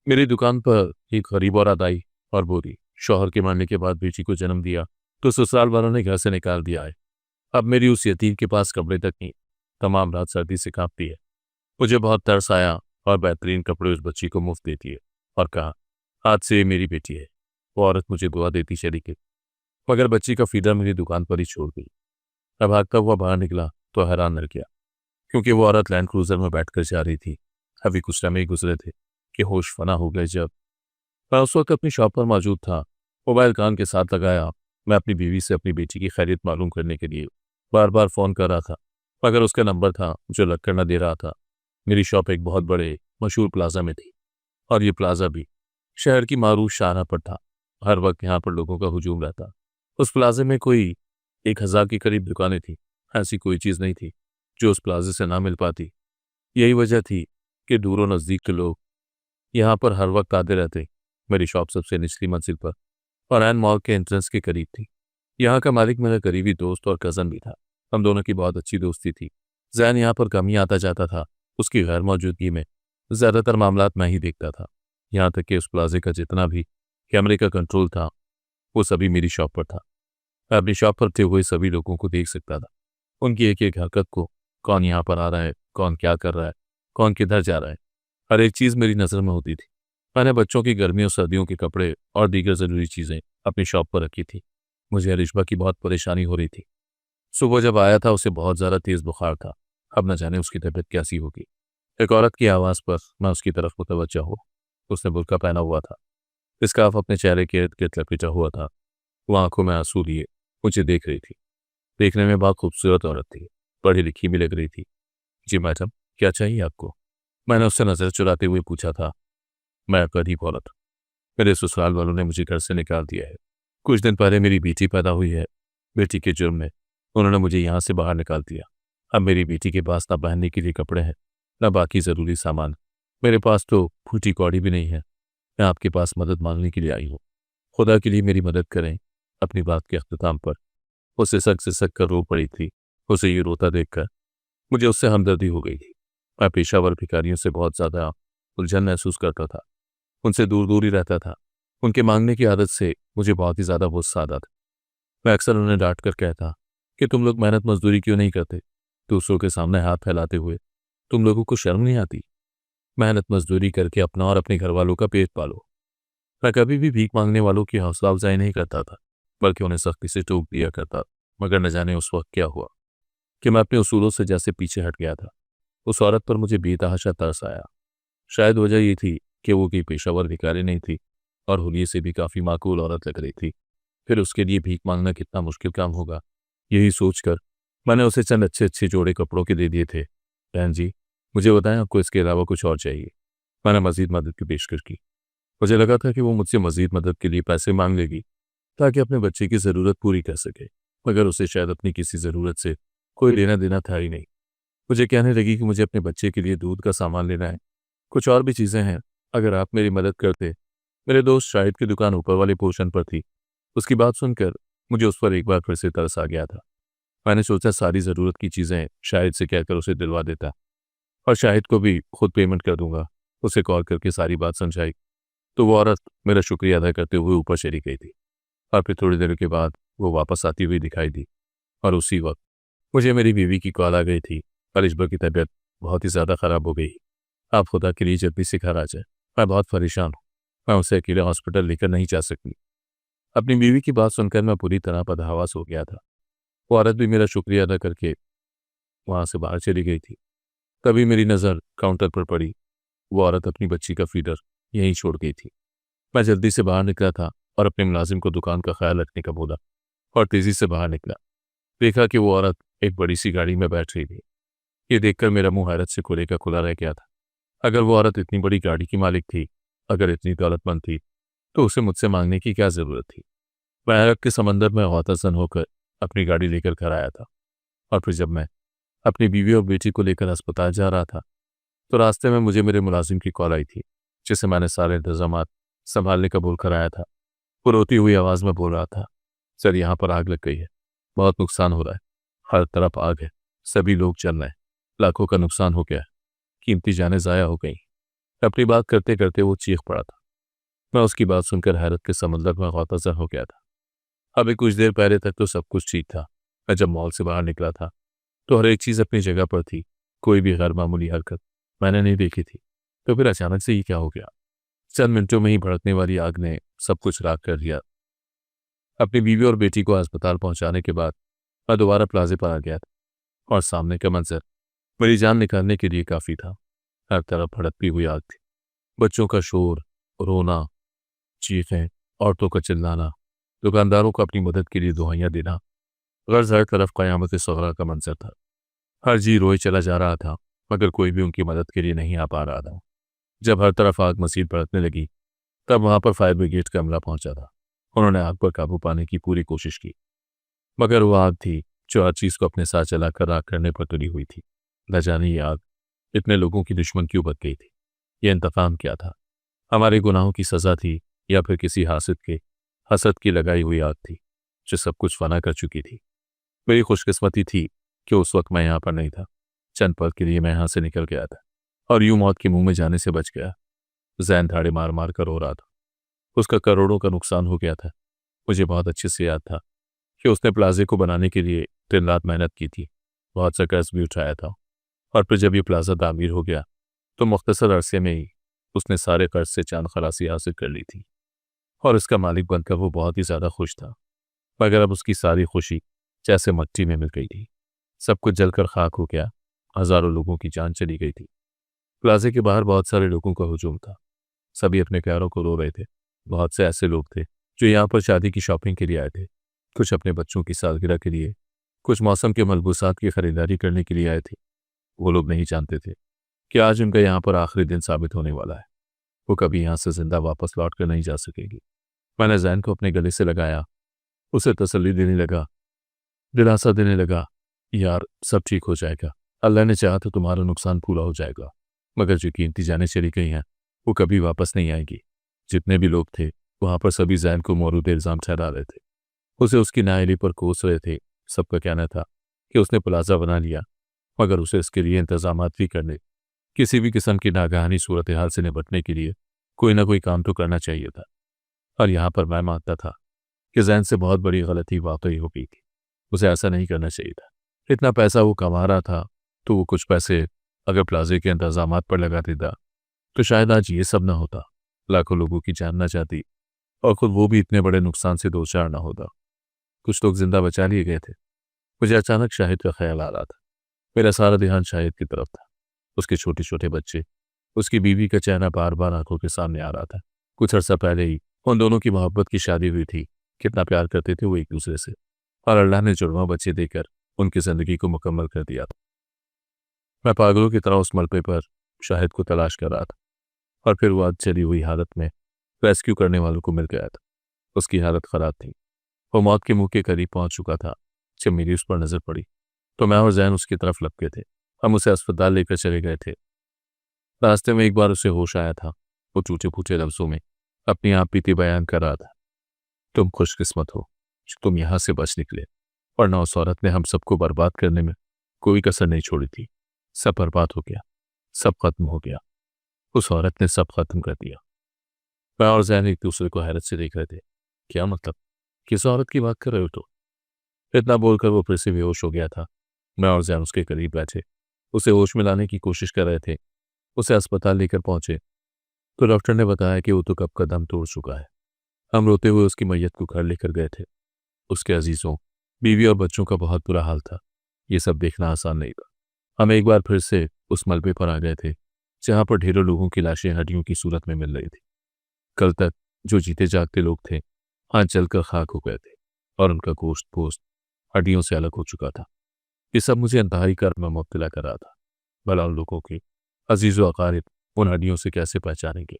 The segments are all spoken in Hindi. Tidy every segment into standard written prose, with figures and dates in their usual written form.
मेरी दुकान पर एक गरीब औरत आई और बोली, शौहर के मरने के बाद बेटी को जन्म दिया तो ससुराल वालों ने घर से निकाल दिया है। अब मेरी उस यतीम के पास कपड़े तक नहीं, तमाम रात सर्दी से कांपती है। मुझे बहुत तरस आया और बेहतरीन कपड़े उस बच्ची को मुफ्त देती है और कहा, आज से ये मेरी बेटी है। वो औरत मुझे दुआ देती चली गई, मगर बच्ची का फीडर मेरी दुकान पर ही छोड़ गई। मैं भागता हुआ बाहर निकला तो हैरान रह गया, क्योंकि वो औरत लैंड क्रूजर में बैठकर जा रही थी। अभी कुछ लम्हे ही गुजरे थे कि होश फना हो गए। जब मैं उस वक्त अपनी शॉप पर मौजूद था, मोबाइल कान के साथ लगाया। मैं अपनी बीवी से अपनी बेटी की खैरियत मालूम करने के लिए बार बार फ़ोन कर रहा था, मगर उसका नंबर था जो लग कर न दे रहा था। मेरी शॉप एक बहुत बड़े मशहूर प्लाजा में थी, और ये प्लाजा भी शहर की मारूफ शाहराह पर था। हर वक्त यहाँ पर लोगों का हुजूम रहता। उस प्लाजे में कोई 1000 के करीब दुकानें थी। ऐसी कोई चीज़ नहीं थी जो उस प्लाजे से ना मिल पाती। यही वजह थी कि दूरों नज़दीक के लोग यहाँ पर हर वक्त आते रहते। मेरी शॉप सबसे निचली मंजिल पर और एन मॉल के एंट्रेंस के करीब थी। यहाँ का मालिक मेरा करीबी दोस्त और कज़न भी था। हम दोनों की बहुत अच्छी दोस्ती थी। जैन यहाँ पर कम ही आता जाता था। उसकी गैर मौजूदगी में ज़्यादातर मामलात मैं ही देखता था। यहाँ तक कि उस प्लाजे का जितना भी कैमरे का कंट्रोल था, वो सभी मेरी शॉप पर था। मैं अपनी शॉप पर थे हुए सभी लोगों को देख सकता था, उनकी एक एक हरकत को। कौन यहाँ पर आ रहा है, कौन क्या कर रहा है, कौन किधर जा रहा है, हर एक चीज़ मेरी नज़र में होती थी। मैंने बच्चों की गर्मियों सर्दियों के कपड़े और दीगर ज़रूरी चीज़ें अपनी शॉप पर रखी थी। मुझे अरिशबा की बहुत परेशानी हो रही थी। सुबह जब आया था उसे बहुत ज़्यादा तेज़ बुखार था। अब न जाने उसकी तबीयत कैसी होगी। एक औरत की आवाज़ पर मैं उसकी तरफ मुतवज्जा हुआ। उसने बुर्का पहना हुआ था, स्कार्फ अपने चेहरे के इर्द गिर्द लपेटा हुआ था। वो आंखों में आंसू लिए मुझे देख रही थी। देखने में बहुत खूबसूरत औरत थी, पढ़ी लिखी भी लग रही थी। जी मैडम, क्या चाहिए आपको? मैंने उससे नज़र चुराते हुए पूछा था। मैं गरीब औरत, मेरे ससुराल वालों ने मुझे घर से निकाल दिया है। कुछ दिन पहले मेरी बेटी पैदा हुई है। बेटी के जुर्म में उन्होंने मुझे यहाँ से बाहर निकाल दिया। अब मेरी बेटी के पास ना पहनने के लिए कपड़े हैं, ना बाकी ज़रूरी सामान। मेरे पास तो फूटी कौड़ी भी नहीं है। मैं आपके पास मदद मांगने के लिए आई हूँ। खुदा के लिए मेरी मदद करें। अपनी बात के अख्ताम पर वो सिसक कर रो पड़ी थी। उसे ये रोता देखकर मुझे उससे हमदर्दी हो गई थी। मैं पेशावर भिखारियों से बहुत ज़्यादा उलझन महसूस करता था। उनसे दूर दूर ही रहता था। उनके मांगने की आदत से मुझे बहुत ही ज़्यादा गुस्सा आता था। मैं अक्सर उन्हें डांट कर कहता कि तुम लोग मेहनत मजदूरी क्यों नहीं करते? दूसरों के सामने हाथ फैलाते हुए तुम लोगों को शर्म नहीं आती? मेहनत मजदूरी करके अपना और अपने घर वालों का पेट पालो। मैं कभी भी भीख मांगने वालों की हौसला अफजाई नहीं करता था, बल्कि उन्हें सख्ती से टोक दिया करता। मगर न जाने उस वक्त क्या हुआ कि मैं अपने उसूलों से जैसे पीछे हट गया था। उस औरत पर मुझे बेतहाशा तरस आया। शायद वजह ये थी कि वो कोई पेशावर भिखारी नहीं थी और हुलिये से भी काफ़ी माकूल औरत लग रही थी। फिर उसके लिए भीख मांगना कितना मुश्किल काम होगा, यही सोचकर मैंने उसे चंद अच्छे अच्छे जोड़े कपड़ों के दे दिए थे। बहन जी, मुझे बताएं आपको इसके अलावा कुछ और चाहिए? मैंने मजीद मदद की पेशकश की। मुझे लगा था कि वो मुझसे मजीद मदद के लिए पैसे मांग लेगी ताकि अपने बच्चे की ज़रूरत पूरी कर सके, मगर उसे शायद अपनी किसी ज़रूरत से कोई लेना देना था ही नहीं। मुझे कहने लगी कि मुझे अपने बच्चे के लिए दूध का सामान लेना है, कुछ और भी चीज़ें हैं, अगर आप मेरी मदद करते। मेरे दोस्त शाहिद की दुकान ऊपर वाले पोर्शन पर थी। उसकी बात सुनकर मुझे उस पर एक बार फिर से तरस आ गया था। मैंने सोचा सारी ज़रूरत की चीज़ें शाहिद से कहकर उसे दिलवा देता और शाहिद को भी खुद पेमेंट कर दूंगा। उसे कॉल करके सारी बात समझाई तो वो औरत मेरा शुक्रिया अदा करते हुए ऊपर चली गई थी, और फिर थोड़ी देर के बाद वो वापस आती हुई दिखाई दी। और उसी वक्त मुझे मेरी बीवी की कॉल आ गई थी। अलिशबा की तबीयत बहुत ही ज़्यादा ख़राब हो गई। आप खुदा के लिए जल्दी से घर आ जाए, मैं बहुत परेशान हूँ। मैं उसे अकेले हॉस्पिटल लेकर नहीं जा सकती। अपनी बीवी की बात सुनकर मैं पूरी तरह बदहवास हो गया था। वो औरत भी मेरा शुक्रिया अदा करके वहाँ से बाहर चली गई थी। तभी मेरी नज़र काउंटर पर पड़ी। वो औरत अपनी बच्ची का फीडर यहीं छोड़ गई थी। मैं जल्दी से बाहर निकला था और अपने मुलाजिम को दुकान का ख्याल रखने का बोला और तेज़ी से बाहर निकला। देखा कि वो औरत एक बड़ी सी गाड़ी में बैठ रही थी। ये देखकर मेरा मुंह हैरत से खुले का खुला रह गया था। अगर वो औरत इतनी बड़ी गाड़ी की मालिक थी, अगर इतनी दौलतमंद थी, तो उसे मुझसे मांगने की क्या ज़रूरत थी? मैं हैरत के समंदर में गौताज़न होकर अपनी गाड़ी लेकर घर आया था। और फिर जब मैं अपनी बीवी और बेटी को लेकर अस्पताल जा रहा था, तो रास्ते में मुझे मेरे मुलाजिम की कॉल आई थी, जिसे मैंने सारे इंतजामात संभालने का बोल कर आया था। वो रोती हुई आवाज़ में बोल रहा था, सर यहाँ पर आग लग गई है, बहुत नुकसान हो रहा है, हर तरफ आग है, सभी लोग जल रहे हैं, लाखों का नुकसान हो गया है, कीमती जानें ज़ाया हो गई। अपनी बात करते करते वो चीख पड़ा था। मैं उसकी बात सुनकर हैरत के समंदर में गौताजर हो गया था। अभी कुछ देर पहले तक तो सब कुछ ठीक था। मैं जब मॉल से बाहर निकला था तो हर एक चीज़ अपनी जगह पर थी। कोई भी गैर मामूली हरकत मैंने नहीं देखी थी। तो फिर अचानक से ये क्या हो गया? चंद मिनटों में ही भड़कने वाली आग ने सब कुछ राख कर दिया। अपनी बीवी और बेटी को अस्पताल पहुंचाने के बाद मैं दोबारा प्लाजे पर आ गया था और सामने का मंजर मेरी जान निकालने के लिए काफ़ी था। हर तरफ भड़कती हुई आग थी। बच्चों का शोर, रोना, चीखें, औरतों का चिल्लाना, दुकानदारों को अपनी मदद के लिए दुआइयां देना। गर्ज हर तरफ कयामत सगरा का मंजर था। हर जी रोए चला जा रहा था, मगर कोई भी उनकी मदद के लिए नहीं आ पा रहा था। जब हर तरफ आग मजीद भड़कने लगी तब वहां पर फायर ब्रिगेड का अमला पहुंचा था। उन्होंने आग पर काबू पाने की पूरी कोशिश की, मगर वो आग थी जो हर चीज को अपने साथ चलाकर राख करने पर तुली हुई थी। न जाने ये आग इतने लोगों की दुश्मन क्यों बन गई थी? ये इंतकाम क्या था? हमारे गुनाहों की सजा थी या फिर किसी हसद की लगाई हुई आग थी जो सब कुछ फना कर चुकी थी? मेरी खुशकिस्मती थी कि उस वक्त मैं यहाँ पर नहीं था। चंद पल के लिए मैं यहाँ से निकल गया था और यूं मौत के मुंह में जाने से बच गया। जैन धाड़े मार मार कर रो रहा था। उसका करोड़ों का नुकसान हो गया था। मुझे बहुत अच्छे से याद था कि उसने प्लाजे को बनाने के लिए दिन रात मेहनत की थी, बहुत सा कर्ज भी उठाया था। और फिर जब ये प्लाजा तामीर हो गया तो मुख्तसर अरसे में ही उसने सारे कर्ज से चांद खलासी हासिल कर ली थी और इसका मालिक बनकर वो बहुत ही ज़्यादा खुश था। मगर अब उसकी सारी खुशी जैसे मिट्टी में मिल गई थी। सब कुछ जलकर खाक हो गया। हजारों लोगों की जान चली गई थी। प्लाजे के बाहर बहुत सारे लोगों का हुजूम था। सभी अपने प्यारों को रो रहे थे। बहुत से ऐसे लोग थे जो यहाँ पर शादी की शॉपिंग के लिए आए थे, कुछ अपने बच्चों की सालगिरह के लिए, कुछ मौसम के मलबूसात की खरीदारी करने के लिए आए थे। वो लोग नहीं जानते थे कि आज उनका यहाँ पर आखिरी दिन साबित होने वाला है। वो कभी यहाँ से जिंदा वापस लौट कर नहीं जा सकेगी। मैंने जैन को अपने गले से लगाया, उसे तसल्ली देने लगा, दिलासा देने लगा, यार सब ठीक हो जाएगा। अल्लाह ने चाहा तो तुम्हारा नुकसान पूरा हो जाएगा, मगर जो कीमती जानें चली गई हैं वो कभी वापस नहीं आएंगी। जितने भी लोग थे वहां पर सभी जैन को मौरूद इल्ज़ाम ठहरा रहे थे, उसे उसकी नाअहली पर कोस रहे थे। सबका कहना था कि उसने प्लाजा बना लिया, मगर उसे इसके लिए इंतजाम भी करने, किसी भी किस्म की नागहानी सूरत हाल से निपटने के लिए कोई ना कोई काम तो करना चाहिए था। और यहाँ पर मैं मानता था कि जैन से बहुत बड़ी गलती वाकई हो गई थी। उसे ऐसा नहीं करना चाहिए था। इतना पैसा वो कमा रहा था तो वो कुछ पैसे अगर प्लाजे के इंतजामात पर लगा देता तो शायद आज ये सब ना होता। लाखों लोगों की जान ना जाती और खुद वो भी इतने बड़े नुकसान से दो चार ना होता। कुछ लोग जिंदा बचा लिए गए थे। मुझे अचानक शाहिद का ख्याल आ रहा था। मेरा सारा ध्यान शाहिद की तरफ था। उसके छोटे छोटे बच्चे, उसकी बीवी का चेहरा बार बार आंखों के सामने आ रहा था। कुछ अर्सा पहले ही उन दोनों की मोहब्बत की शादी हुई थी। कितना प्यार करते थे वो एक दूसरे से, और अल्लाह ने जुड़वा बच्चे देकर उनकी जिंदगी को मुकम्मल कर दिया था। मैं पागलों की तरह उस मलबे पर शाहिद को तलाश कर रहा था और फिर वो चली हुई हालत में रेस्क्यू करने वालों को मिल गया था। उसकी हालत खराब थी। वो मौत के मुंह के करीब पहुंच चुका था। जब मेरी उस पर नजर पड़ी तो मैं और जैन उसकी तरफ लपके थे। हम उसे अस्पताल लेकर चले गए थे। रास्ते में एक बार उसे होश आया था। वो टूटे फूटे लफ्जों में अपनी आप बीती बयान कर रहा था, तुम खुशकिस्मत हो जो तुम यहां से बच निकले, वरना उस औरत ने हम सबको बर्बाद करने में कोई कसर नहीं छोड़ी थी। सब बर्बाद हो गया, सब खत्म हो गया। उस औरत ने सब खत्म कर दिया। मैं और जैन एक दूसरे को हैरत से देख रहे थे। क्या मतलब? किस औरत की बात कर रहे हो? तो इतना बोलकर वो फिर से बेहोश हो गया था। मैं और जैन उसके करीब बैठे उसे होश में लाने की कोशिश कर रहे थे। उसे अस्पताल लेकर पहुंचे तो डॉक्टर ने बताया कि वो तो कब का दम तोड़ चुका है। हम रोते हुए उसकी मैयत को घर लेकर गए थे। उसके अजीजों, बीवी और बच्चों का बहुत बुरा हाल था। ये सब देखना आसान नहीं था। हम एक बार फिर से उस मलबे पर आ गए थे जहां पर ढेरों लोगों की लाशें हड्डियों की सूरत में मिल रही थी। कल तक जो जीते जागते लोग थे आज जलकर खाक हो गए थे और उनका गोश्त पोस्ट हड्डियों से अलग हो चुका था। ये सब मुझे इंतहाई कर्ब में मुब्तला कर रहा था। भला उन लोगों के अजीज़ व अकारिब उन हड्डियों से कैसे पहचानेंगे?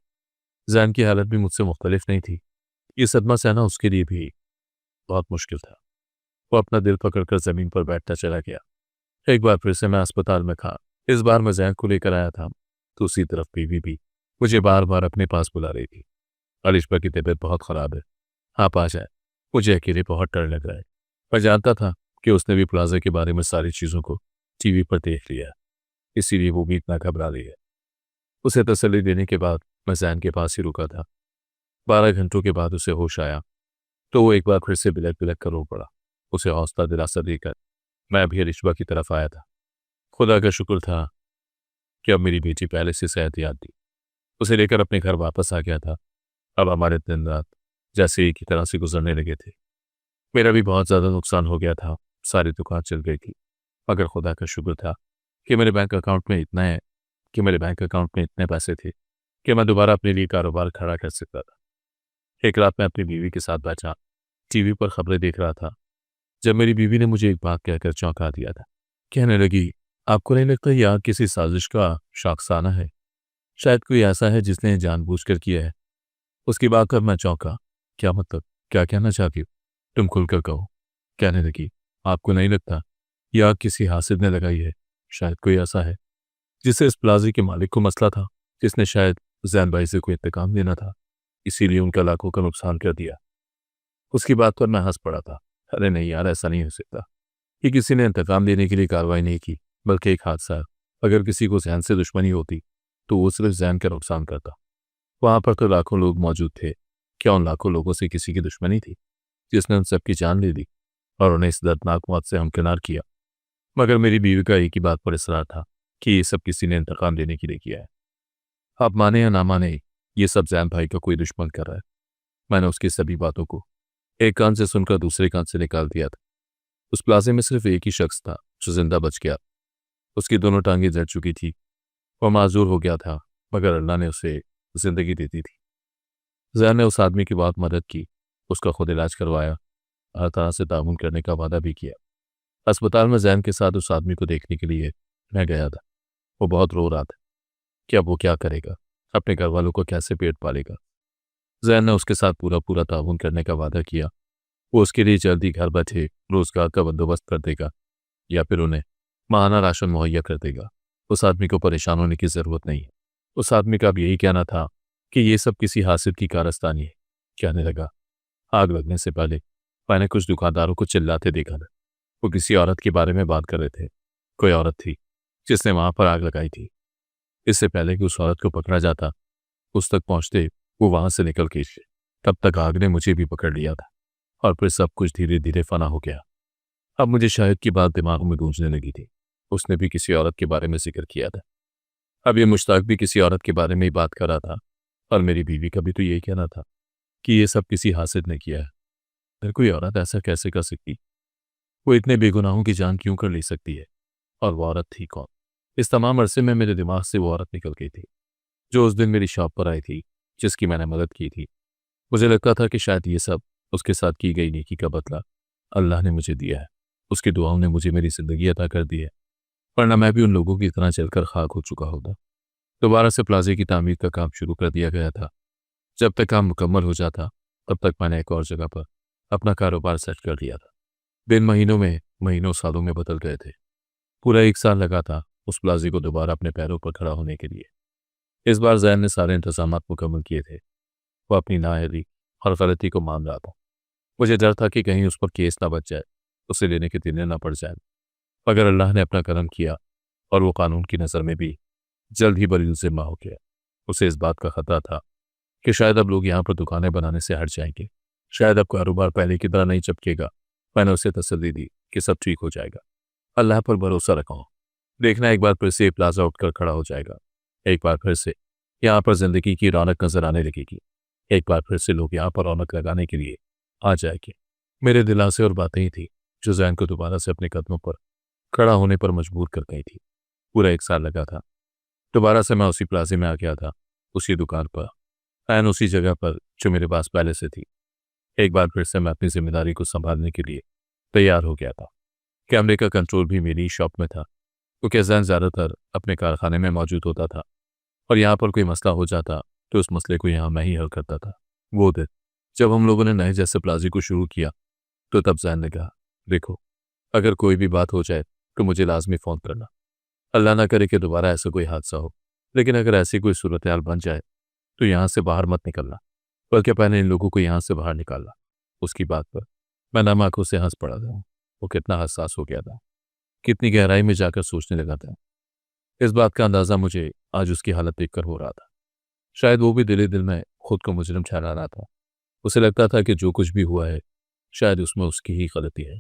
जैन की हालत भी मुझसे मुख्तलिफ नहीं थी। ये सदमा सहना उसके लिए भी बहुत मुश्किल था। वो अपना दिल पकड़कर जमीन पर बैठता चला गया। एक बार फिर से मैं अस्पताल में था। इस बार मैं जैन को लेकर आया था। दूसरी तरफ बीवी भी मुझे बार बार अपने पास बुला रही थी। अलिशबा की तबीयत बहुत खराब है, आप आ जाए, मुझे अकेले बहुत डर लग रहा है। मैं जानता था कि उसने भी प्लाजा के बारे में सारी चीज़ों को टीवी पर देख लिया, इसीलिए वो भी इतना घबरा रही है। उसे तसल्ली देने के बाद मैं जैन के पास ही रुका था। 12 घंटों के बाद उसे होश आया तो वो एक बार फिर से बिलक बिलक कर रो पड़ा। उसे हौसला दिलासा देकर मैं अभी रिश्वा की तरफ आया था। खुदा का शुक्र था कि अब मेरी बेटी पहले से सेहतयाब थी। उसे लेकर अपने घर वापस आ गया था। अब हमारे दिन रात जैसे एक ही तरह से गुजरने लगे थे। मेरा भी बहुत ज़्यादा नुकसान हो गया था, सारी दुकान चल गई थी, मगर खुदा का शुक्र था कि मेरे बैंक अकाउंट में इतने पैसे थे कि मैं दोबारा अपने लिए कारोबार खड़ा कर सकता था। एक रात मैं अपनी बीवी के साथ बैठा टीवी पर खबरें देख रहा था जब मेरी बीवी ने मुझे एक बात कहकर चौंका दिया था। कहने लगी, आपको नहीं लगता यह किसी साजिश का शाखसाना है? शायद कोई ऐसा है जिसने जानबूझकर किया है। उसकी बात कर मैं चौंका। क्या मतलब? क्या कहना चाहती हो? तुम खुलकर कहो। कहने लगी, आपको नहीं लगता यह आग किसी हासिद ने लगाई है? शायद कोई ऐसा है जिसे इस प्लाजे के मालिक को मसला था, जिसने शायद जैन भाई से कोई इंतकाम लेना था, इसीलिए उनका लाखों का नुकसान कर दिया। उसकी बात पर मैं हंस पड़ा था। अरे नहीं यार, ऐसा नहीं हो सकता कि किसी ने इंतकाम लेने के लिए कार्रवाई नहीं की, बल्कि एक हादसा है। अगर किसी को जैन से दुश्मनी होती तो वो सिर्फ जैन का नुकसान करता। वहां पर तो लाखों लोग मौजूद थे। क्या उन लाखों लोगों से किसी की दुश्मनी थी जिसने उन सबकी जान ले ली और उन्हें इस दर्दनाक मौत से हमकिनार किया? मगर मेरी बीवी का एक ही बात पर इसरार था कि ये सब किसी ने इंतकाम लेने के लिए किया है। आप माने या ना माने, ये सब जैन भाई का कोई दुश्मन कर रहा है। मैंने उसकी सभी बातों को एक कान से सुनकर दूसरे कान से निकाल दिया था। उस प्लाजे में सिर्फ एक ही शख्स था जो जिंदा बच गया। उसकी दोनों टांगें जल चुकी थी। वह माजूर हो गया था, मगर अल्लाह ने उसे जिंदगी दे दी थी। जैन ने उस आदमी की बहुत मदद की, उसका खुद इलाज करवाया, हर तरह से ताउन करने का वादा भी किया। अस्पताल में जैन के साथ उस आदमी को देखने के लिए मैं गया था। वो बहुत रो रहा था कि अब वो क्या करेगा, अपने घर वालों को कैसे पेट पालेगा। जैन ने उसके साथ पूरा पूरा ताउन करने का वादा किया। वो उसके लिए जल्दी घर बैठे रोजगार का बंदोबस्त कर देगा या फिर उन्हें माहाना राशन मुहैया कर देगा। उस आदमी को परेशान होने की जरूरत नहीं है। उस आदमी का अब यही कहना था कि ये सब किसी हासिद की कारस्तानी है। कहने लगा, आग लगने से पहले मैंने कुछ दुकानदारों को चिल्लाते देखा था। वो किसी औरत के बारे में बात कर रहे थे। कोई औरत थी जिसने वहां पर आग लगाई थी। इससे पहले कि उस औरत को पकड़ा जाता, उस तक पहुंचते वो वहां से निकल के तब तक आग ने मुझे भी पकड़ लिया था और फिर सब कुछ धीरे धीरे फना हो गया। अब मुझे शायद की बात दिमाग में गूंजने लगी थी। उसने भी किसी औरत के बारे में जिक्र किया था। अब ये मुश्ताक भी किसी औरत के बारे में ही बात कर रहा था और मेरी बीवी का भी तो यही कहना था कि ये सब किसी हासिद ने किया है। फिर कोई औरत ऐसा कैसे कर सकती? वो इतने बेगुनाहों की जान क्यों कर ले सकती है? और वो औरत थी कौन? इस तमाम अरसे में मेरे दिमाग से वो औरत निकल गई थी जो उस दिन मेरी शॉप पर आई थी, जिसकी मैंने मदद की थी। मुझे लगता था कि शायद ये सब उसके साथ की गई नेकी का बदला अल्लाह ने मुझे दिया है। उसकी दुआओं ने मुझे मेरी जिंदगी अता कर दी है, वरना मैं भी उन लोगों की तरह चलकर खाक हो चुका होता। दोबारा से प्लाजे की तामीर का काम शुरू कर दिया गया था। जब तक काम मुकम्मल हो जाता तब तक मैंने एक और जगह पर अपना कारोबार सेट कर लिया था। दिन महीनों में, महीनों सालों में बदल गए थे। पूरा 1 साल लगा था उस प्लाजे को दोबारा अपने पैरों पर खड़ा होने के लिए। इस बार जैन ने सारे इंतजाम मुकम्मल किए थे। वो अपनी नाअहली और गलती को मान रहा था। मुझे डर था कि कहीं उस पर केस ना बच जाए, उसे लेने के दिन ना पड़ जाए। मगर अल्लाह ने अपना करम किया और वो कानून की नज़र में भी जल्द ही बरी जिम्मा हो गया। उसे इस बात का खतरा था कि शायद अब लोग यहाँ पर दुकानें बनाने से हट जाएंगे, शायद अब कारोबार पहले की तरह नहीं चपकेगा। मैंने उसे तसल्ली दी कि सब ठीक हो जाएगा, अल्लाह पर भरोसा रखो। देखना, एक बार फिर से प्लाजा उठकर खड़ा हो जाएगा। एक बार फिर से यहाँ पर जिंदगी की रौनक नजर आने लगेगी। एक बार फिर से लोग यहाँ पर रौनक लगाने के लिए आ जाएंगे। मेरे दिलासे और बातें ही थी जो जैन को दोबारा से अपने कदमों पर खड़ा होने पर मजबूर कर गई थी। पूरा 1 साल लगा था। दोबारा से मैं उसी प्लाजे में आ गया था, उसी दुकान पर, एन उसी जगह पर जो मेरे पास पहले से थी। एक बार फिर से मैं अपनी जिम्मेदारी को संभालने के लिए तैयार हो गया था। कैमरे का कंट्रोल भी मेरी ही शॉप में था, क्योंकि जैन ज़्यादातर अपने कारखाने में मौजूद होता था और यहाँ पर कोई मसला हो जाता तो उस मसले को यहाँ मैं ही हल करता था। वो दिन जब हम लोगों ने नए जैसे प्लाजे को शुरू किया तो तब जैन ने कहा, देखो, अगर कोई भी बात हो जाए तो मुझे लाजमी फ़ोन करना। अल्लाह ना करे कि दोबारा ऐसा कोई हादसा हो, लेकिन अगर ऐसी कोई सूरत हाल बन जाए तो यहाँ से बाहर मत निकलना, बल्कि पहले इन लोगों को यहाँ से बाहर निकालना। उसकी बात पर मैं नम आंखों से हंस पड़ा था। वो कितना हसास हो गया था, कितनी गहराई में जाकर सोचने लगा था। इस बात का अंदाजा मुझे आज उसकी हालत देखकर हो रहा था। शायद वो भी दिल ही दिल में खुद को मुजरिम ठहरा रहा था। उसे लगता था कि जो कुछ भी हुआ है शायद उसमें उसकी ही गलती है।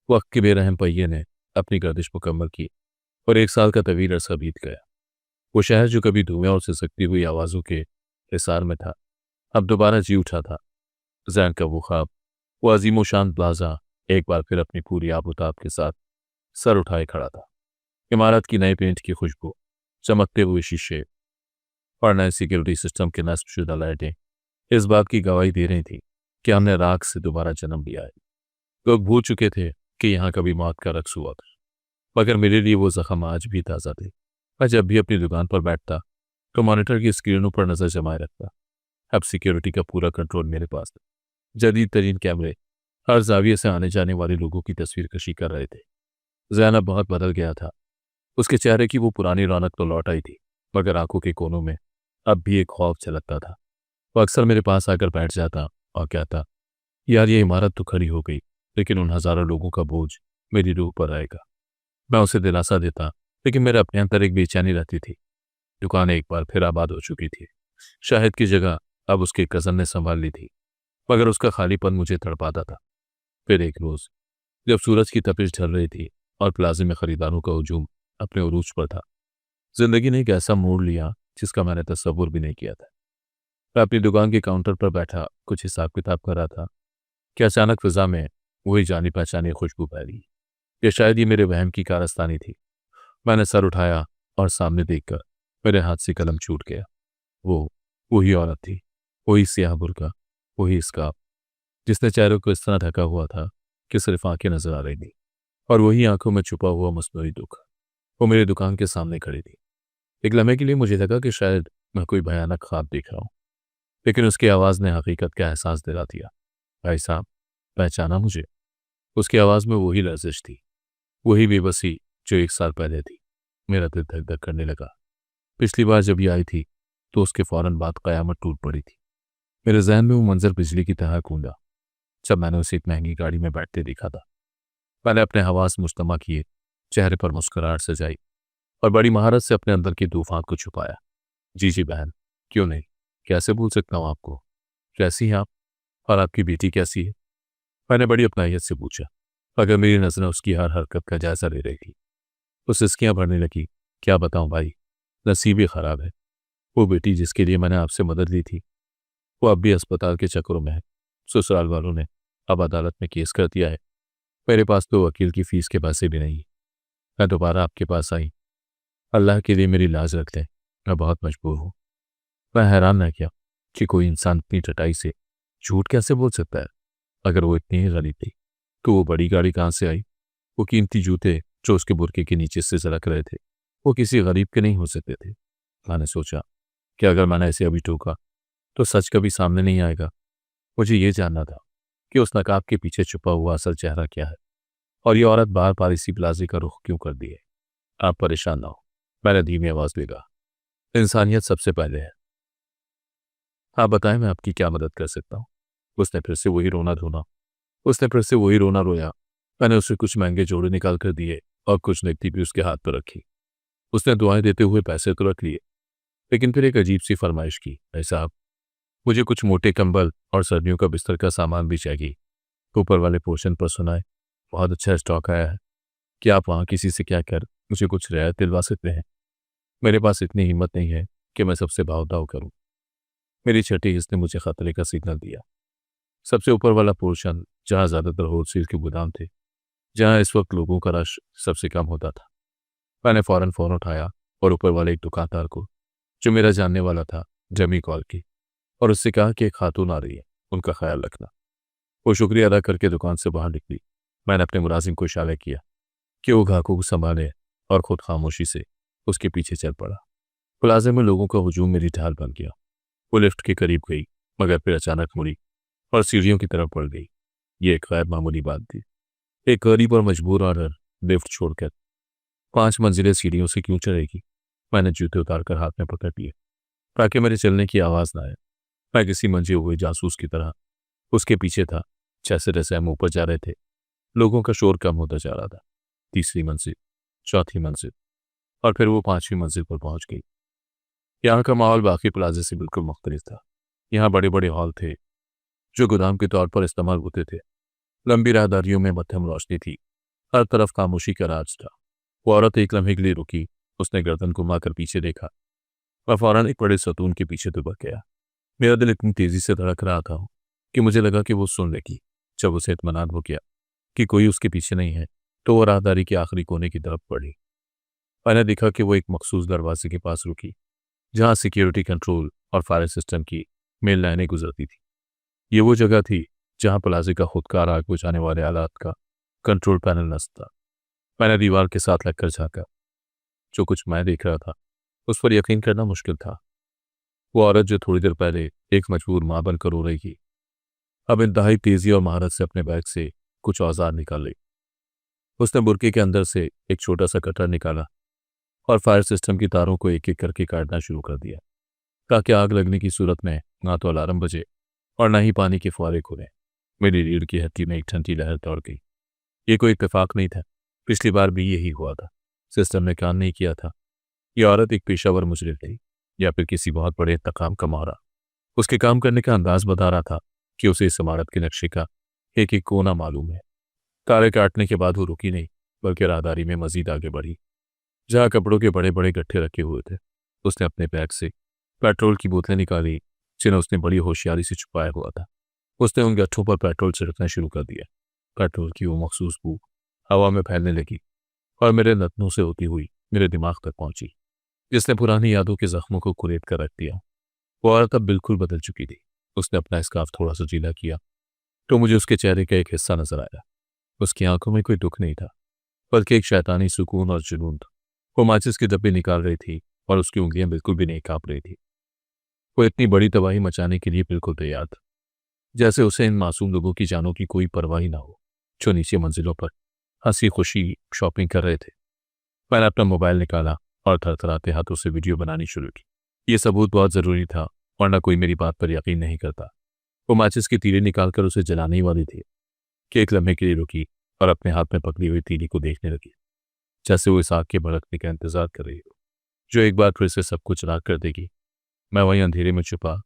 वक्त के बेरहम पहिए ने अपनी गर्दिश मुकम्मल की और 1 साल का तवील अरसा बीत गया। वो शहर जो कभी धुएं और सिसकती हुई आवाज़ों के हिसार में था, अब दोबारा जी उठा था। जैन का वो ख्वाब, वो अजीम शान प्लाजा, एक बार फिर अपनी पूरी आबोताब के साथ सर उठाए खड़ा था। इमारत की नए पेंट की खुशबू, चमकते हुए शीशे और नए सिक्योरिटी सिस्टम के नस्बशुदा लाइटें इस बात की गवाही दे रही थी कि हमने राख से दोबारा जन्म लिया है। लोग भूल चुके थे कि यहाँ कभी मौत का रक्स हुआ था, मगर मेरे लिए वो जख्म आज भी ताज़ा थे। मैं जब भी अपनी दुकान पर बैठता तो मॉनिटर की स्क्रीनों पर नजर जमाए रखता। अब सिक्योरिटी का पूरा कंट्रोल मेरे पास था। जदीद तरीन कैमरे हर जाविये से आने जाने वाले लोगों की तस्वीर कशी कर रहे थे। जैनब बहुत बदल गया था। उसके चेहरे की वो पुरानी रौनक तो लौट आई थी, मगर आंखों के कोनों में अब भी एक खौफ झलकता था। वो अक्सर मेरे पास आकर बैठ जाता और कहता, यार ये इमारत तो खड़ी हो गई, लेकिन उन हजारों लोगों का बोझ मेरी रूह पर आएगा। मैं उसे दिलासा देता, लेकिन मेरे अपने अंदर एक बेचैनी रहती थी। दुकान एक बार फिर आबाद हो चुकी थी। शाहिद की जगह अब उसके कजन ने संभाल ली थी, मगर उसका खालीपन मुझे तड़पाता था। फिर एक रोज जब सूरज की तपिश ढल रही थी और प्लाजे में खरीदारों का हुजूम अपने उरूज पर था, जिंदगी ने एक ऐसा मोड़ लिया जिसका मैंने तस्वुर भी नहीं किया था। मैं अपनी दुकान के काउंटर पर बैठा कुछ हिसाब किताब कर रहा था कि अचानक फिजा में वही जानी पहचानी खुशबू फैली। या शायद ये मेरे वहम की कारस्तानी थी। मैंने सर उठाया और सामने देखकर मेरे हाथ से कलम छूट गया। वो वही औरत थी, वही स्याह बुर्का, वही स्कार्फ, जिसने चेहरे को इस तरह ढका हुआ था कि सिर्फ आंखें नजर आ रही थी, और वही आंखों में छुपा हुआ मस्नूई दुख। वो मेरी दुकान के सामने खड़ी थी। एक लम्हे के लिए मुझे लगा कि शायद मैं कोई भयानक ख्वाब देख रहा हूँ, लेकिन उसकी आवाज़ ने हकीकत का एहसास दिला दिया। भाई साहब, पहचाना मुझे? उसकी आवाज़ में वही लर्जिश थी, वही बेबसी जो 1 साल पहले थी। मेरा दिल धक धक करने लगा। पिछली बार जब ये आई थी तो उसके फौरन बाद कयामत टूट पड़ी थी। मेरे जहन में वो मंजर बिजली की तरह गूंजा जब मैंने उसे एक महंगी गाड़ी में बैठते देखा था। मैंने अपने हवास मुश्तमा किए, चेहरे पर मुस्कुराहट सजाई और बड़ी महारत से अपने अंदर के तूफान को छुपाया। जी जी बहन, क्यों नहीं, कैसे भूल सकता हूँ आपको। कैसी हैं आप, और आपकी बेटी कैसी है? मैंने बड़ी अपनाहियत से पूछा, अगर मेरी नजरें उसकी हर हरकत का जायजा ले रही थी। वो सिसकियां भरने लगी। क्या बताऊं भाई, नसीब ही खराब है। वो बेटी जिसके लिए मैंने आपसे मदद ली थी, वो अब भी अस्पताल के चक्करों में है। ससुराल वालों ने अब अदालत में केस कर दिया है। मेरे पास तो वकील की फीस के पैसे भी नहीं। मैं दोबारा आपके पास आई। अल्लाह के लिए मेरी लाज रख लें, मैं बहुत मजबूर हूँ। मैं हैरान न किया कि कोई इंसान इतनी चटाई से झूठ कैसे बोल सकता है। अगर वो इतनी ही गरीब थी तो वो बड़ी गाड़ी कहाँ से आई? वो कीमती जूते जो उसके बुरके के नीचे से सरक रहे थे, वो किसी गरीब के नहीं हो सकते थे। मैंने सोचा कि अगर मैंने इसे अभी टोका तो सच कभी सामने नहीं आएगा। मुझे ये जानना था कि उस नकाब के पीछे छुपा हुआ असल चेहरा क्या है, और ये औरत बार बार इसी प्लाजे का रुख क्यों कर दी है। आप परेशान ना हो, मैंने धीमी आवाज में कहा। इंसानियत सबसे पहले है। आप बताएं मैं आपकी क्या मदद कर सकता हूँ। उसने फिर से वही रोना धोना उसने फिर से वही रोना रोया। मैंने उसे कुछ महंगे जोड़े निकाल कर दिए और कुछ नकदी भी उसके हाथ पर रखी। उसने दुआएं देते हुए पैसे तो रख लिए, लेकिन फिर एक अजीब सी फरमाइश की, भाई साहब, मुझे कुछ मोटे कंबल और सर्दियों का बिस्तर का सामान भी चाहिए। ऊपर वाले पोर्शन पर सुनाए, बहुत अच्छा स्टॉक आया है। क्या आप वहाँ किसी से क्या कर मुझे कुछ रियायत दिलवा सकते हैं? मेरे पास इतनी हिम्मत नहीं है कि मैं सबसे भाव ताव करूं। मेरी छठी हिस्स ने मुझे खतरे का सिग्नल दिया। सबसे ऊपर वाला पोर्शन, जहाँ ज्यादातर होलसेल के गोदाम थे, जहाँ इस वक्त लोगों का रश सबसे कम होता था। मैंने फौरन फोन उठाया और ऊपर वाले एक दुकानदार को, जो मेरा जानने वाला था, जमी कॉल की और उससे कहा कि एक खातून आ रही है, उनका ख्याल रखना। वो शुक्रिया अदा करके दुकान से बाहर निकली। मैंने अपने मुलाजिम को इशारा किया कि वो ग्राहकों को संभाले और खुद खामोशी से उसके पीछे चल पड़ा। प्लाजे में लोगों का हुजूम मेरी ढाल बन गया। वो लिफ्ट के करीब गई, मगर फिर अचानक मुड़ी और सीढ़ियों की तरफ बढ़ गई। ये एक गैर मामूली बात थी। एक गरीब और मजबूर औरत लिफ्ट छोड़कर 5 मंजिलें सीढ़ियों से क्यों चढ़ेगी? मैंने जूते उतारकर हाथ में पकड़ लिए ताकि मेरे चलने की आवाज ना आए। मैं किसी मंजे हुए जासूस की तरह उसके पीछे था। जैसे जैसे हम ऊपर जा रहे थे, लोगों का शोर कम होता जा रहा था। तीसरी मंजिल, चौथी मंजिल, और फिर वो 5वीं मंजिल पर पहुंच गई। यहाँ का माहौल बाकी प्लाजे से बिल्कुल मुख्तलिफ था। यहाँ बड़े बड़े हॉल थे जो गोदाम के तौर पर इस्तेमाल होते थे। लंबी राहदारियों में मध्यम रोशनी थी, हर तरफ खामोशी का राज था। वो औरत एक लम्हे के लिए रुकी, उसने गर्दन घुमाकर पीछे देखा और फौरन एक बड़े सतून के पीछे दुबक गया। मेरा दिल इतनी तेजी से धड़क रहा था कि मुझे लगा कि वो सुन लेगी। जब उसे इत्मीनान हो गया कि कोई उसके पीछे नहीं है, तो वो राहदारी के आखिरी कोने की तरफ बढ़ी। मैंने देखा कि वो एक मखसूस दरवाजे के पास रुकी, जहां सिक्योरिटी कंट्रोल और फायर सिस्टम की मेल लाइनें गुजरती थी। ये वो जगह थी जहां प्लाजे का खुदकार आग बुझाने वाले आलात का कंट्रोल पैनल नस्ब था। मैंने दीवार के साथ लगकर झांका। जो कुछ मैं देख रहा था उस पर यकीन करना मुश्किल था। वो औरत जो थोड़ी देर पहले एक मजबूर मां बनकर रो रही थी, अब इंतहाई तेजी और महारत से अपने बैग से कुछ औजार निकाल ली। उसने बुर्के के अंदर से एक छोटा सा कटर निकाला और फायर सिस्टम की तारों को एक एक करके काटना शुरू कर दिया, ताकि आग लगने की सूरत में ना तो अलार्म बजे और ना ही पानी के फुहारे खुले। मेरी रीढ़ की हड्डी में एक ठंडी लहर दौड़ गई। ये कोई इत्तेफाक नहीं था, पिछली बार भी यही हुआ था। सिस्टम ने काम नहीं किया था। ये औरत एक पेशावर मुजरिम थी या फिर किसी बहुत बड़े इंतकाम का माहरा। उसके काम करने का अंदाज बता रहा था कि उसे इस इमारत के नक्शे का एक एक कोना मालूम है। तारे काटने के बाद वो रुकी नहीं, बल्कि राहदारी में मजीद आगे बढ़ी। जहाँ कपड़ों के बड़े बड़े गट्ठे रखे हुए थे, उसने अपने बैग से पेट्रोल की बोतलें निकाली, जिन्हें उसने बड़ी होशियारी से छुपाया हुआ था। उसने उन गट्ठों पर पेट्रोल छिड़कना शुरू कर दिया। पेट्रोल की वो मखसूस बू हवा में फैलने लगी और मेरे नथनों से होती हुई मेरे दिमाग तक पहुंची, जिसने पुरानी यादों के जख्मों को कुरेद कर रख दिया। वो औरत अब बिल्कुल बदल चुकी थी। उसने अपना स्कार्फ थोड़ा सा गीला किया तो मुझे उसके चेहरे का एक हिस्सा नजर आया। उसकी आंखों में कोई दुख नहीं था, बल्कि एक शैतानी सुकून और जुनून था। वो माचिस की डब्बी निकाल रही थी और उसकी उंगलियां बिल्कुल भी नहीं कांप रही थी। वो इतनी बड़ी तबाही मचाने के लिए बिल्कुल तैयार था, जैसे उसे इन मासूम लोगों की जानों की कोई परवाह ही ना हो, जो नीचे मंजिलों पर हंसी खुशी शॉपिंग कर रहे थे। मैंने अपना मोबाइल निकाला और थरथराते हाथों से वीडियो बनानी शुरू की। ये सबूत बहुत ज़रूरी था, वरना कोई मेरी बात पर यकीन नहीं करता। वो माचिस की तीली निकालकर उसे जलाने ही वाली थी कि एक लम्हे के लिए रुकी और अपने हाथ में पकड़ी हुई तीली को देखने लगी, जैसे वो इस आग के भड़कने का इंतजार कर रही हो, जो एक बार फिर से सब कुछ राख कर देगी। मैं वहीं अंधेरे में छुपा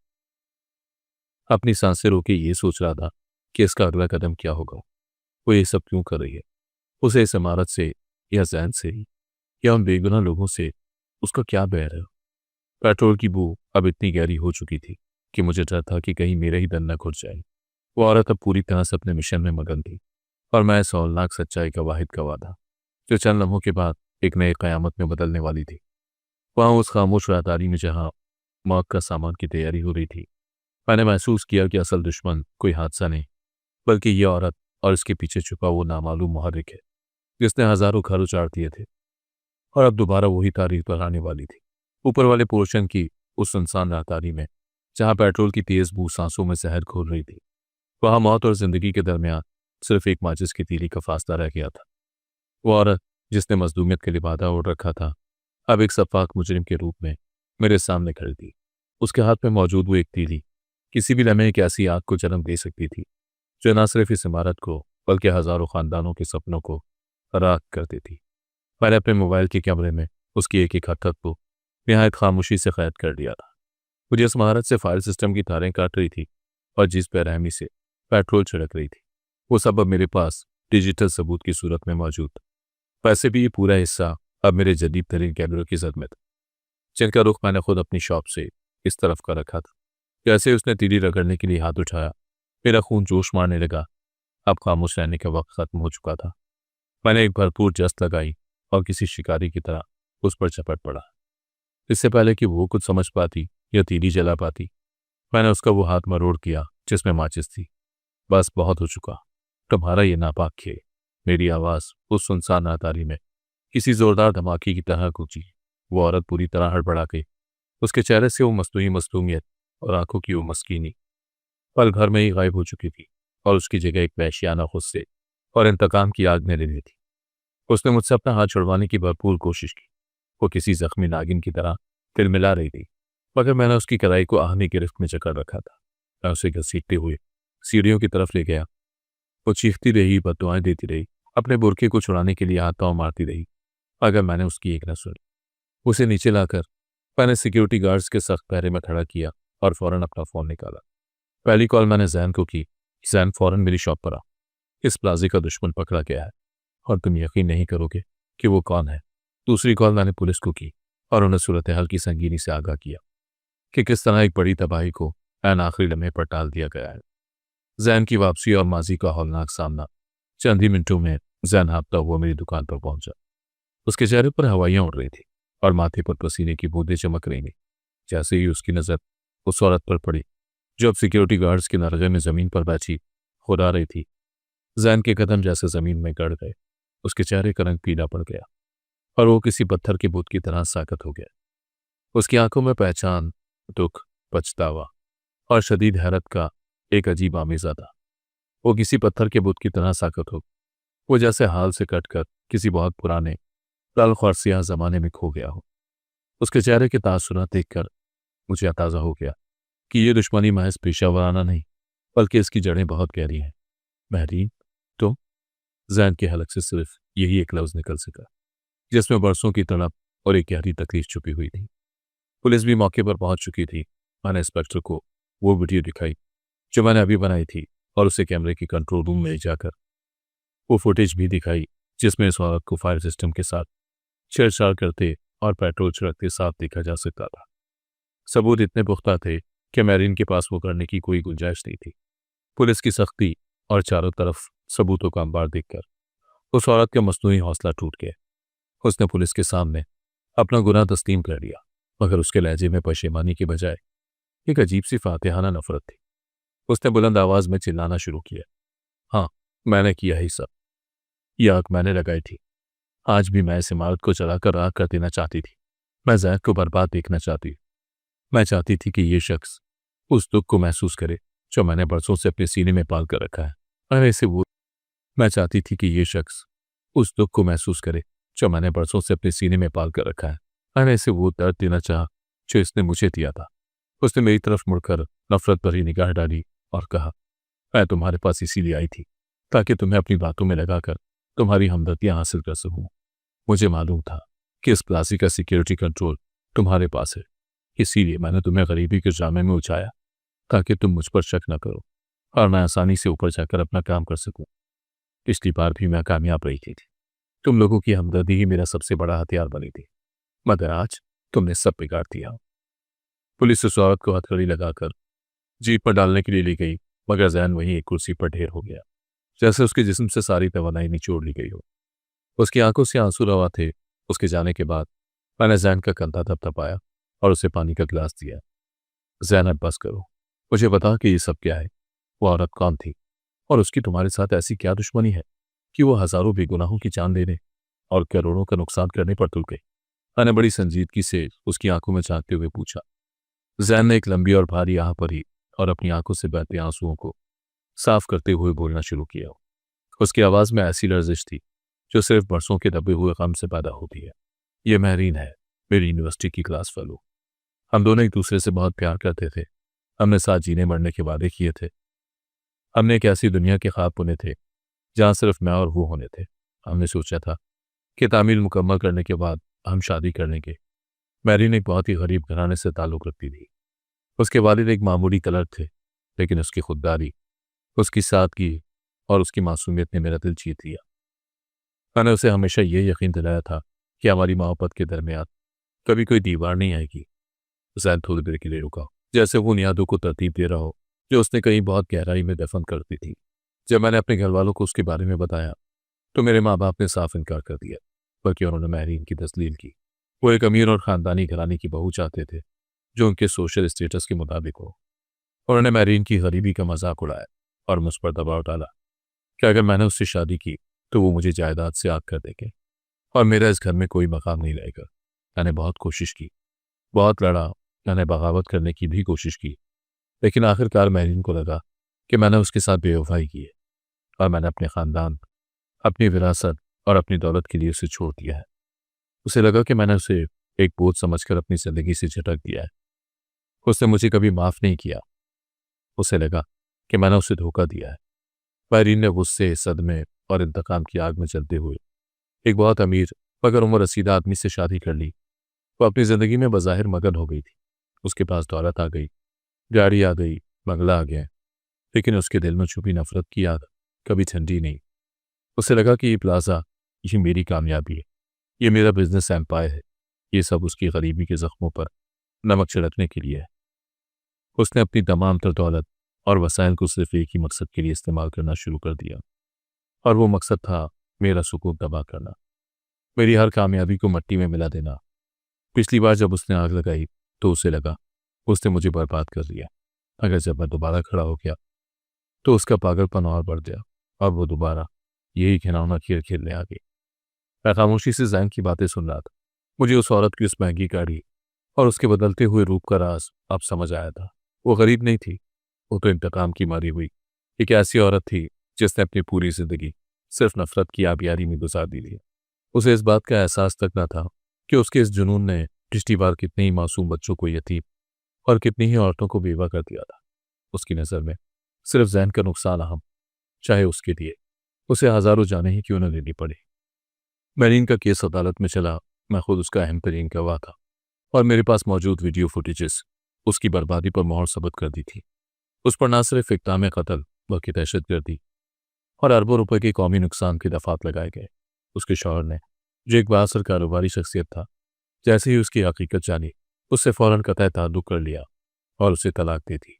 अपनी सांसें रोके ये सोच रहा था कि इसका अगला कदम क्या होगा। वो ये सब क्यों कर रही है? उसे इस इमारत से या जैन से या उन बेगुनाह लोगों से उसका क्या बैर है? पेट्रोल की बू अब इतनी गहरी हो चुकी थी कि मुझे डर था कि कहीं मेरा ही दम न घुट जाए। वो औरत अब पूरी तरह से अपने मिशन में मगन थी और मैं इस हौलनाक सच्चाई का वाहिद गवाह था, जो चंद लम्हों के बाद एक नई क़यामत में बदलने वाली थी। वहाँ उस खामोश राहदारी में जहाँ मौत का सामान की तैयारी हो रही थी, मैंने महसूस किया कि असल दुश्मन कोई हादसा नहीं, बल्कि ये औरत और इसके पीछे छुपा वो नामालूम मुहर्रिक है, जिसने हजारों घर उजाड़ दिए थे और अब दोबारा वही तारीख दोहराने वाली थी। ऊपर वाले पोर्शन की उस सुनसान राहदारी में, जहाँ पेट्रोल की तेज बू सांसों में जहर घोल रही थी, वहाँ मौत और जिंदगी के दरमियान सिर्फ एक माचिस की तीली का फासला रह गया था। वो औरत जिसने मजलूमियत के लिबादा ओढ़ रखा था, अब एक सफाक मुजरिम के रूप में मेरे सामने खड़ी थी। उसके हाथ में मौजूद वो एक तीली किसी भी लम्हे एक ऐसी आग को जन्म दे सकती थी, जो न सिर्फ इस इमारत को बल्कि हजारों खानदानों के सपनों को राख कर देती। मैंने अपने मोबाइल के कैमरे में उसकी एक एक हरकत को निहायत खामोशी से कैद कर दिया था। मुझे इस महारत से फायर सिस्टम की तारें काट रही थी और जिस बेरहमी से पेट्रोल छिड़क रही थी, वो सब अब मेरे पास डिजिटल सबूत की सूरत में मौजूद था। वैसे भी ये पूरा हिस्सा अब मेरे जदीद तरीन कैमरों की जद में था, जिनका रुख मैंने खुद अपनी शॉप से इस तरफ का रखा था। जैसे उसने तीली रगड़ने के लिए हाथ उठाया, मेरा खून जोश मारने लगा। अब खामोश रहने का वक्त खत्म हो चुका था। मैंने एक भरपूर जस्त लगाई और किसी शिकारी की तरह उस पर झपट पड़ा। इससे पहले कि वो कुछ समझ पाती या तीली जला पाती, मैंने उसका वो हाथ मरोड़ किया जिसमें माचिस थी। बस बहुत हो चुका, तुम्हारा ये नापाक खेल। मेरी आवाज़ उस सुनसान राहदारी में किसी जोरदार धमाके की तरह गूंजी। वो औरत पूरी तरह हड़बड़ा गई। उसके चेहरे से वो मस्तूरी मस्तूमियत और आंखों की वो मस्कीनी पल भर में ही गायब हो चुकी थी और उसकी जगह एक वहशियाना गुस्से और इंतकाम की आग ने ले ली थी। उसने मुझसे अपना हाथ छुड़वाने की भरपूर कोशिश की। वो किसी जख्मी नागिन की तरह तिलमिला रही थी, मगर मैंने उसकी कलाई को आहनी गिरफ्त में जकड़ रखा था। मैं उसे घसीटते हुए सीढ़ियों की तरफ ले गया। वो चीखती रही, बददुआएं देती रही, अपने बुरके को छुड़ाने के लिए हाथ पांव मारती रही, मगर मैंने उसकी एक न सुनी। उसे नीचे लाकर मैंने सिक्योरिटी गार्ड्स के सख्त पहरे में खड़ा किया और फौरन अपना फ़ोन निकाला। पहली कॉल मैंने जैन को की। जैन फौरन मेरी शॉप पर आ, इस प्लाजे का दुश्मन पकड़ा गया है और तुम यकीन नहीं करोगे कि वो कौन है। दूसरी कॉल मैंने पुलिस को की और उन्हें सूरत हाल की संगीनी से आगाह किया कि किस तरह एक बड़ी तबाही को ऐन आखिरी लम्हे पर टाल दिया गया है। जैन की वापसी और माजी का हौलनाक सामना। चंद ही मिनटों में जैन हाँफता हुआ मेरी दुकान पर पहुंचा। उसके चेहरे पर हवाइयां उड़ रही थी और माथे पर पसीने की बूंदें चमक रही थी। जैसे ही उसकी नज़र उस औरत पर पड़ी जो अब सिक्योरिटी गार्ड्स के नरगे में ज़मीन पर बैठी खुदा रही थी, जैन के कदम जैसे ज़मीन में गड़ गए। उसके चेहरे का रंग पीला पड़ गया और वो किसी पत्थर के बुत की तरह साकत हो गया। उसकी आंखों में पहचान, दुख, पछतावा और शदीद हैरत का एक अजीब आमेज़ा था। वो किसी पत्थर के बुत की तरह साकत हो, वो जैसे हाल से कटकर किसी बहुत पुराने तल्ख और सियाह ज़माने में खो गया हो। उसके चेहरे के तासुरात देखकर मुझे अंदाज़ा हो गया कि ये दुश्मनी महज पेशावराना नहीं, बल्कि इसकी जड़ें बहुत गहरी हैं। महरीन, तुम? जैन के हलक से सिर्फ यही एक लफ्ज़ निकल सका, जिसमें बरसों की तड़प और एक गहरी तकलीफ छुपी हुई थी। पुलिस भी मौके पर पहुंच चुकी थी। मैंने इंस्पेक्टर को वो वीडियो दिखाई जो मैंने अभी बनाई थी और उसे कैमरे के कंट्रोल रूम में ले जाकर वो फुटेज भी दिखाई जिसमें इस औरत को फायर सिस्टम के साथ छेड़छाड़ करते और पेट्रोल छिड़कते साफ देखा जा सकता था। सबूत इतने पुख्ता थे कि मैरीन के पास वो करने की कोई गुंजाइश नहीं थी। पुलिस की सख्ती और चारों तरफ सबूतों का अंबार देखकर उस औरत का मसनूई हौसला टूट गया। उसने पुलिस के सामने अपना गुनाह तस्लीम कर लिया, मगर उसके लहजे में पशेमानी के बजाय एक अजीब सी फातिहाना नफरत थी। उसने बुलंद आवाज में चिल्लाना शुरू किया, हाँ, मैंने किया ही सब। ये आग मैंने लगाई थी। आज भी मैं इस इमारत को जलाकर राख कर देना चाहती थी। मैं जैद को बर्बाद देखना चाहती। मैं चाहती थी कि ये शख्स उस दुख को महसूस करे जो मैंने बरसों से अपने सीने में पाल कर रखा है। और ऐसे वो मैं चाहती थी कि ये शख्स उस दुख को महसूस करे जो मैंने बरसों से अपने सीने में पाल कर रखा है। और ऐसे वो दर्द देना चाहा जो इसने मुझे दिया था। उसने मेरी तरफ मुड़कर नफरत भरी निगाह डाली और कहा, मैं तुम्हारे पास इसीलिए आई थी ताकि तुम्हें अपनी बातों में लगाकर तुम्हारी हमदर्दियां हासिल कर सकूं। मुझे मालूम था कि इस प्लाजे का सिक्योरिटी कंट्रोल तुम्हारे पास है, इसीलिए मैंने तुम्हें गरीबी के जामे में उठाया ताकि तुम मुझ पर शक न करो और मैं आसानी से ऊपर जाकर अपना काम कर सकूं। पिछली बार भी मैं कामयाब रही थी। तुम लोगों की हमदर्दी ही मेरा सबसे बड़ा हथियार बनी थी, मगर आज तुमने सब बिगाड़ दिया। पुलिस उस औरत को हथकड़ी लगाकर जीप पर डालने के लिए ले गई, मगर जैन वहीं एक कुर्सी पर ढेर हो गया, जैसे उसके जिस्म से सारी तवानाई निचोड़ ली गई हो। उसकी आंखों से आंसू रवा थे। उसके जाने के बाद मैंने जैन का कंधा थपथपाया और उसे पानी का गिलास दिया। जैन, अब बस करो, मुझे बता कि ये सब क्या है। वो औरत कौन थी और उसकी तुम्हारे साथ ऐसी क्या दुश्मनी है कि वो हजारों बेगुनाहों की जान लेने और करोड़ों का नुकसान करने पर तुल गई। मैंने बड़ी संजीदगी से उसकी आंखों में झांकते हुए पूछा। जैन ने एक लंबी और भारी आह भरी और अपनी आंखों से बहते आंसुओं को साफ करते हुए बोलना शुरू किया। उसकी आवाज में ऐसी लर्जिश थी जो सिर्फ बरसों के दबे हुए गम से पैदा होती है। ये महरीन है, मेरी यूनिवर्सिटी की क्लास फेलो। हम दोनों एक दूसरे से बहुत प्यार करते थे। हमने साथ जीने मरने के वादे किए थे। हमने एक ऐसी दुनिया के ख्वाब बुने थे जहां सिर्फ मैं और वो होने थे। हमने सोचा था कि तामील मुकम्मल करने के बाद हम शादी कर लेंगे। मैरीन एक बहुत ही गरीब घराने से ताल्लुक़ रखती थी। उसके वालिद एक मामूली क्लर्क थे, लेकिन उसकी खुददारी, उसकी सादगी और उसकी मासूमियत ने मेरा दिल जीत लिया। मैंने उसे हमेशा ये यकीन दिलाया था कि हमारी मोहब्बत के दरमियान कभी कोई दीवार नहीं आएगी। जैन थोड़ी देर के लिए रुका, जैसे वो उन यादों को तरतीब दे रहा हो जो उसने कहीं बहुत गहराई में दफन करती थी। जब मैंने अपने घर वालों को उसके बारे में बताया तो मेरे माँ बाप ने साफ इनकार कर दिया, बल्कि उन्होंने महरीन की तस्लील की। वो एक अमीर और ख़ानदानी घराने की बहू चाहते थे जो उनके सोशल स्टेटस के मुताबिक हो। उन्होंने महरीन की गरीबी का मजाक उड़ाया और मुझ पर दबाव डाला कि अगर मैंने उससे शादी की तो वो मुझे जायदाद से आग कर देंगे और मेरा इस घर में कोई मकाम नहीं रहेगा। मैंने बहुत कोशिश की, बहुत लड़ा, मैंने बगावत करने की भी कोशिश की, लेकिन आखिरकार महरीन को लगा कि मैंने उसके साथ बेवफाई की है और मैंने अपने ख़ानदान, अपनी विरासत और अपनी दौलत के लिए उसे छोड़ दिया है। उसे लगा कि मैंने उसे एक बोझ समझकर अपनी ज़िंदगी से झटक दिया है। उसने मुझे कभी माफ़ नहीं किया। उसे लगा कि मैंने उसे धोखा दिया है। महरीन ने गुस्से, सदमे और इंतकाम की आग में जलते हुए एक बहुत अमीर मगर उम्र रसीदा आदमी से शादी कर ली वो अपनी जिंदगी में बज़ाहिर मगन हो गई थी। उसके पास दौलत आ गई, गाड़ी आ गई, बंगला आ गया, लेकिन उसके दिल में छुपी नफरत की आग कभी ठंडी नहीं। उसे लगा कि ये प्लाजा, ये मेरी कामयाबी है, ये मेरा बिजनेस एम्पायर है, ये सब उसकी गरीबी के जख्मों पर नमक छिड़कने के लिए है। उसने अपनी तमाम तर दौलत और वसाइल को सिर्फ एक ही मकसद के लिए इस्तेमाल करना शुरू कर दिया, और वो मकसद था मेरा सुकून तबाह करना, मेरी हर कामयाबी को मट्टी में मिला देना। पिछली बार जब उसने आग लगाई तो उसे लगा उसने मुझे बर्बाद कर दिया। अगर जब मैं दोबारा खड़ा हो गया तो उसका पागलपन और बढ़ गया, और वो दोबारा यही घिनौना खेल खेलने आ गई। मैं खामोशी से जैन की बातें सुन रहा था। मुझे उस औरत की उस महंगी गाड़ी और उसके बदलते हुए रूप का राज अब समझ आया था। वो गरीब नहीं थी, वो तो इंतकाम की मारी हुई एक ऐसी औरत थी जिसने अपनी पूरी जिंदगी सिर्फ नफरत की आबियारी में गुजार दी थी। उसे इस बात का एहसास तक न था कि उसके इस जुनून ने पिछली बार कितने ही मासूम बच्चों को यतीम और कितनी ही औरतों को बेवा कर दिया था। उसकी नज़र में सिर्फ जैन का नुकसान अहम, चाहे उसके लिए उसे हजारों जाने ही क्यों न लेनी पड़े। मेरीन का केस अदालत में चला, मैं खुद उसका अहम तरीन गवाह था, और मेरे पास मौजूद वीडियो फुटेजेस उसकी बर्बादी पर मोहर सबत कर दी थी। उस पर न सिर्फ इक़दाम कत्ल बल्कि दहशतगर्दी और अरबों रुपए के कौमी नुकसान के दफात लगाए गए। उसके शौहर ने, जो एक बासर कारोबारी शख्सियत था, जैसे ही उसकी हकीकत जानी उससे फौरन कतई ताल्लुक कर लिया और उसे तलाक दे दी।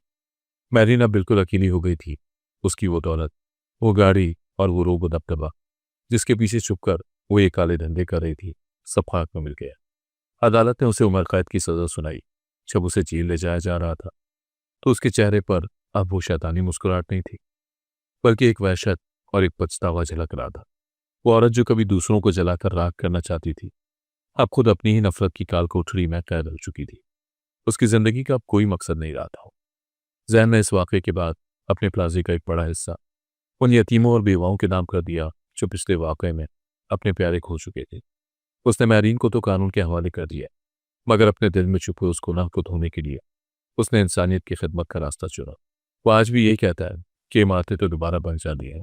मैरीन अब बिल्कुल अकेली हो गई थी। उसकी वो दौलत, वो गाड़ी और वो रोब दबदबा जिसके पीछे छुपकर वो ये काले धंधे कर रही थी, सब खाक में मिल गया। अदालत ने उसे उम्र कैद की सजा सुनाई। जब उसे जेल ले जाया जा रहा था तो उसके चेहरे पर अब वो शैतानी मुस्कुराहट नहीं थी, बल्कि एक वहशत और एक पछतावा झलक रहा था। वो औरत जो कभी दूसरों को जलाकर राख करना चाहती थी, अब खुद अपनी ही नफरत की काल कोठरी में कैद हो चुकी थी। उसकी जिंदगी का अब कोई मकसद नहीं रहा था। जैन ने इस वाक़े के बाद अपने प्लाजे का एक बड़ा हिस्सा उन यतीमों और बेवाओं के नाम कर दिया जो पिछले वाक़े में अपने प्यारे खो चुके थे। उसने मैरीन को तो कानून के हवाले कर दिया, मगर अपने दिल में छुपे उस गुनाह को धोने के लिए उसने इंसानियत की खिदमत का रास्ता चुना। वो आज भी यही कहता है कि इमारतें तो दोबारा बन जाती हैं,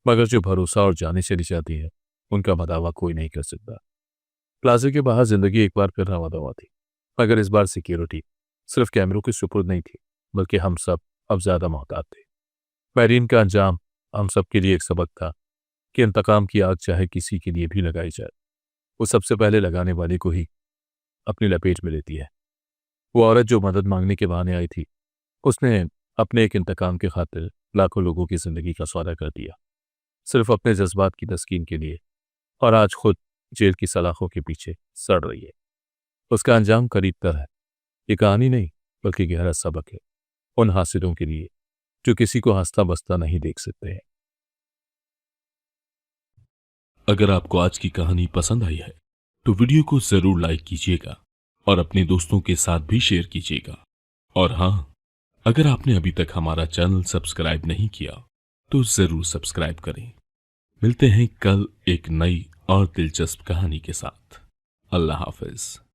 मगर जो भरोसा और जाने चली जाती है उनका मदावा कोई नहीं कर सकता। प्लाजे के बाहर जिंदगी एक बार फिर रवां थी, मगर इस बार सिक्योरिटी सिर्फ कैमरों के सुपुर्द नहीं थी, बल्कि हम सब अब ज्यादा मोहतात थे। मैरीन का अंजाम हम सब के लिए एक सबक था कि इंतकाम की आग चाहे किसी के लिए भी लगाई जाए, वो सबसे पहले लगाने वाले को ही अपनी लपेट में लेती है। वो औरत जो मदद मांगने के बहाने आई थी, उसने अपने एक इंतकाम के खातिर लाखों लोगों की जिंदगी का सौदा कर दिया, सिर्फ अपने जज्बात की तस्कीन के लिए, और आज खुद जेल की सलाखों के पीछे सड़ रही है। उसका अंजाम करीब तर है। ये कहानी नहीं, बल्कि गहरा सबक है उन हासिलों के लिए जो किसी को हंसता बसता नहीं देख सकते हैं। अगर आपको आज की कहानी पसंद आई है तो वीडियो को जरूर लाइक कीजिएगा और अपने दोस्तों के साथ भी शेयर कीजिएगा। और हाँ, अगर आपने अभी तक हमारा चैनल सब्सक्राइब नहीं किया तो जरूर सब्सक्राइब करें। मिलते हैं कल एक नई और दिलचस्प कहानी के साथ। अल्लाह हाफिज।